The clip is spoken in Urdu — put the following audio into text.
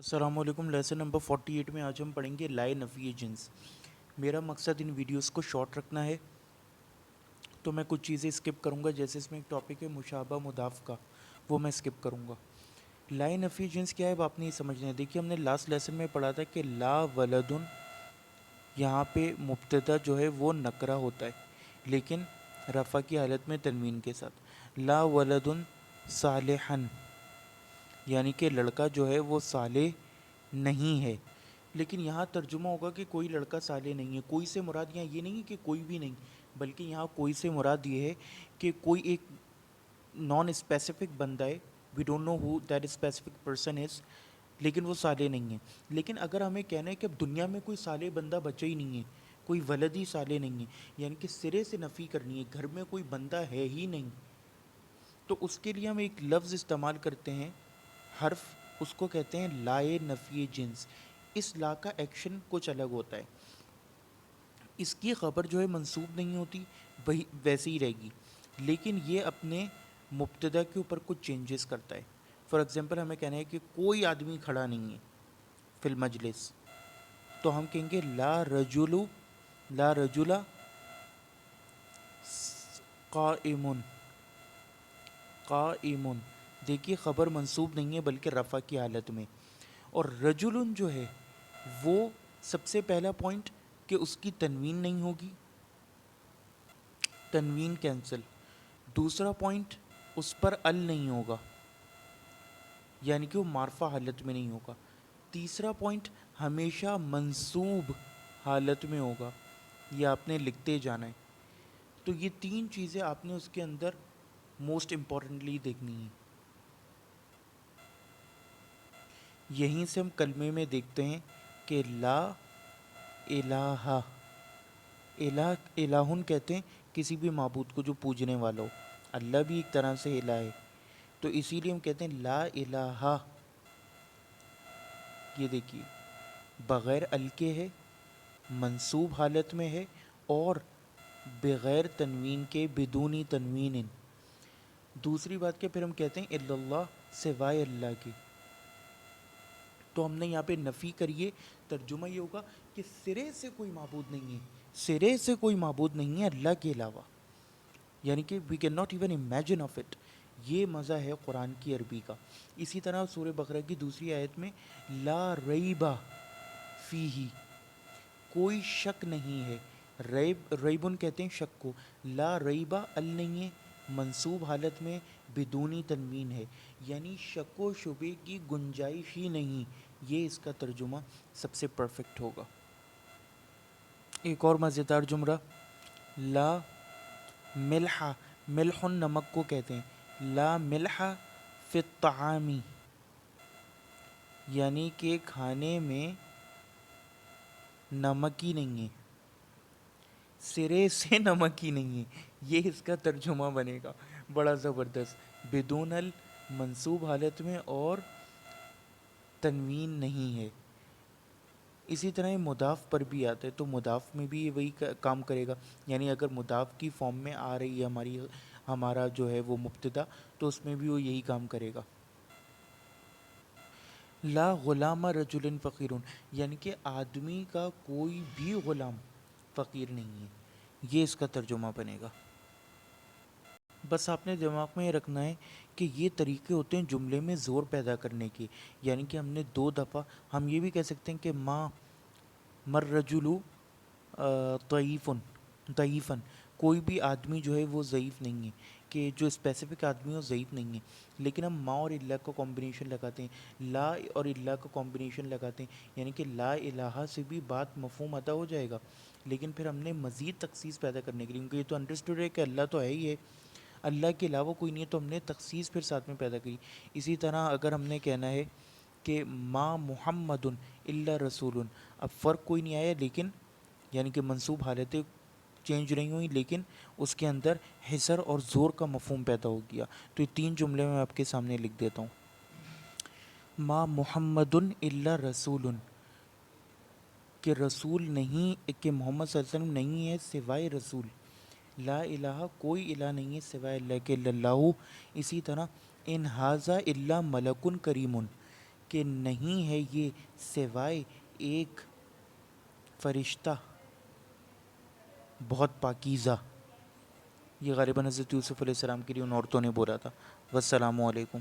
السلام علیکم۔ لیسن نمبر 48 میں آج ہم پڑھیں گے لائے نفی جنس۔ میرا مقصد ان ویڈیوز کو شارٹ رکھنا ہے، تو میں کچھ چیزیں اسکپ کروں گا، جیسے اس میں ایک ٹاپک ہے مشابہ مضاف کا، وہ میں اسکپ کروں گا۔ لائے نفی جنس کیا ہے اب آپ نے یہ سمجھنا ہے۔ دیکھیے ہم نے لاسٹ لیسن میں پڑھا تھا کہ لا ولدن، یہاں پہ مبتدا جو ہے وہ نکرہ ہوتا ہے لیکن رفع کی حالت میں تنوین کے ساتھ۔ لا ولدن صالحن، یعنی کہ لڑکا جو ہے وہ صالح نہیں ہے، لیکن یہاں ترجمہ ہوگا کہ کوئی لڑکا صالح نہیں ہے۔ کوئی سے مراد یہاں یہ نہیں کہ کوئی بھی نہیں، بلکہ یہاں کوئی سے مراد یہ ہے کہ کوئی ایک نان اسپیسیفک بندہ ہے، we don't know who that specific person is, لیکن وہ صالح نہیں ہے۔ لیکن اگر ہمیں کہنا ہے کہ اب دنیا میں کوئی صالح بندہ بچا ہی نہیں ہے، کوئی ولد ہی صالح نہیں ہے، یعنی کہ سرے سے نفی کرنی ہے، گھر میں کوئی بندہ ہے ہی نہیں، تو اس کے لیے ہم ایک لفظ استعمال کرتے ہیں، حرف، اس کو کہتے ہیں لائے نفی جنس۔ اس لا کا ایکشن کچھ الگ ہوتا ہے، اس کی خبر جو ہے منسوب نہیں ہوتی، وہی ویسے ہی رہے گی، لیکن یہ اپنے مبتدا کے اوپر کچھ چینجز کرتا ہے۔ فار ایگزامپل ہمیں کہنا ہے کہ کوئی آدمی کھڑا نہیں ہے فی المجلس، تو ہم کہیں گے لا رجلو، لا رجلا قائم، قائم۔ دیکھیے خبر منصوب نہیں ہے بلکہ رفع کی حالت میں۔ اور رجل جو ہے وہ سب سے پہلا پوائنٹ کہ اس کی تنوین نہیں ہوگی، تنوین کینسل۔ دوسرا پوائنٹ اس پر ال نہیں ہوگا، یعنی کہ وہ معرفہ حالت میں نہیں ہوگا۔ تیسرا پوائنٹ ہمیشہ منصوب حالت میں ہوگا، یہ آپ نے لکھتے جانا ہے۔ تو یہ تین چیزیں آپ نے اس کے اندر موسٹ امپورٹنٹلی دیکھنی ہیں۔ یہیں سے ہم کلمے میں دیکھتے ہیں کہ لا الہ، الہ الہن کہتے ہیں کسی بھی معبود کو جو پوجنے والا ہو، اللہ بھی ایک طرح سے الہ ہے، تو اسی لیے ہم کہتے ہیں لا الہ۔ یہ دیکھیے بغیر ال کے ہے، منصوب حالت میں ہے، اور بغیر تنوین کے، بدونی تنوین۔ دوسری بات کہ پھر ہم کہتے ہیں الا اللہ، سوائے اللہ کے، تو ہم نے یہاں پہ نفی کریے، ترجمہ یہ ہوگا کہ سرے سے کوئی معبود نہیں ہے، سرے سے کوئی معبود نہیں ہے اللہ کے علاوہ، یعنی کہ we can not even imagine of it. یہ مزہ ہے قرآن کی عربی کا۔ اسی طرح سورہ بقرہ کی دوسری آیت میں لا ریبہ فیہ، کوئی شک نہیں ہے، ریبن کہتے ہیں شک کو، لا ریبہ ال نہیں ہے، منصوب حالت میں بدونی تنوین ہے، یعنی شک و شبے کی گنجائش ہی نہیں۔ یہ اس کا ترجمہ سب سے پرفیکٹ ہوگا۔ ایک اور مزیدار جملہ، لا ملح، ملح نمک کو کہتے ہیں، لا ملح فی الطعام، یعنی کہ کھانے میں نمک ہی نہیں ہے، سرے سے نمک ہی نہیں ہے، یہ اس کا ترجمہ بنے گا، بڑا زبردست۔ بدون ال، منصوب حالت میں، اور تنوین نہیں ہے۔ اسی طرح یہ مضاف پر بھی آتا ہے، تو مضاف میں بھی یہ وہی کام کرے گا، یعنی اگر مضاف کی فارم میں آ رہی ہے ہمارا جو ہے وہ مبتدا، تو اس میں بھی وہ یہی کام کرے گا۔ لا غلام رجل فقیر، یعنی کہ آدمی کا کوئی بھی غلام فقیر نہیں ہے، یہ اس کا ترجمہ بنے گا۔ بس آپ نے دماغ میں یہ رکھنا ہے کہ یہ طریقے ہوتے ہیں جملے میں زور پیدا کرنے کے، یعنی کہ ہم نے دو دفعہ، ہم یہ بھی کہہ سکتے ہیں کہ ماں مر رجلو ضعیفن، ضعیفن، کوئی بھی آدمی جو ہے وہ ضعیف نہیں ہے، کہ جو اسپیسیفک آدمی ہو ضعیف نہیں ہے، لیکن ہم ماں اور اللہ کا کمبینیشن لگاتے ہیں، لا اور اللہ کا کمبینیشن لگاتے ہیں، یعنی کہ لا الہ سے بھی بات مفہوم ادا ہو جائے گا، لیکن پھر ہم نے مزید تخصیص پیدا کرنے کے لیے، کیونکہ یہ تو انڈرسٹوڈ ہے کہ اللہ تو ہے ہی ہے، اللہ کے علاوہ کوئی نہیں ہے، تو ہم نے تخصیص پھر ساتھ میں پیدا کی۔ اسی طرح اگر ہم نے کہنا ہے کہ ما محمد الا رسول، اب فرق کوئی نہیں آیا، لیکن یعنی کہ منصوب حالتیں چینج نہیں ہوئی، لیکن اس کے اندر حصر اور زور کا مفہوم پیدا ہو گیا۔ تو یہ تین جملے میں آپ کے سامنے لکھ دیتا ہوں۔ ما محمد الا رسول، کہ رسول نہیں، کہ محمد صلی اللہ علیہ وسلم نہیں ہے سوائے رسول، لا الہ، کوئی الہ نہیں ہے سوائے اللہ کے، اللہ۔ اسی طرح ان ھذا الا ملک کریم، کہ نہیں ہے یہ سوائے ایک فرشتہ بہت پاکیزہ. یہ غالباً حضرت یوسف علیہ السلام کے لیے ان عورتوں نے بولا تھا. والسلام علیکم.